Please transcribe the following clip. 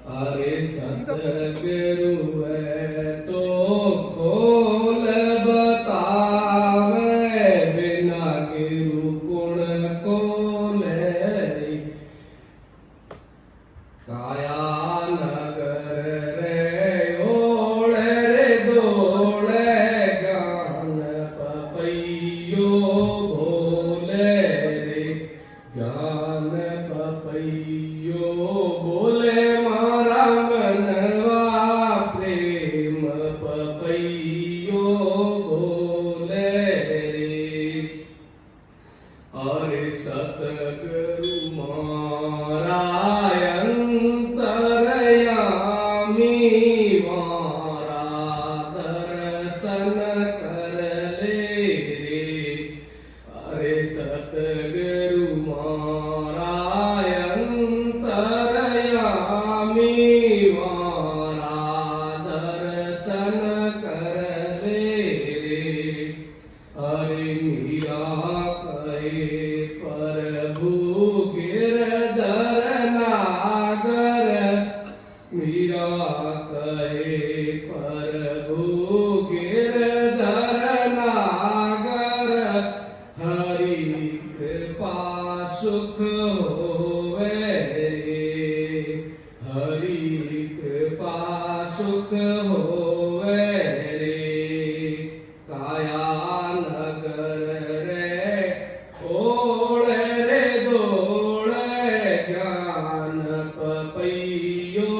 अरे सतगुरु है तो खोल बतावे, बिना गुरु गुण को ले। काया नगर रे ओढ़े रे दौड़े, ज्ञान पपैयो बोले रे, ज्ञान पपैयो बोले मारा मनवा, प्रेम पपैयो बोले रे। अरे सतगुरु मारा अंतरयामी, मारा दर्शन कर ले रे। अरे सतगुरु मारा अंतरयामी, मारा दर्शन कर ले रे। अरे मीरा कहे प्रभु गिरधर नागर, मीरा कहे प्रभु गिरधर नागर, हरि कृपा सुख होवे रे, हरि कृपा सुख होवे रे। काया नगर रे ओढ़े रे दौड़े, ज्ञान पपैयो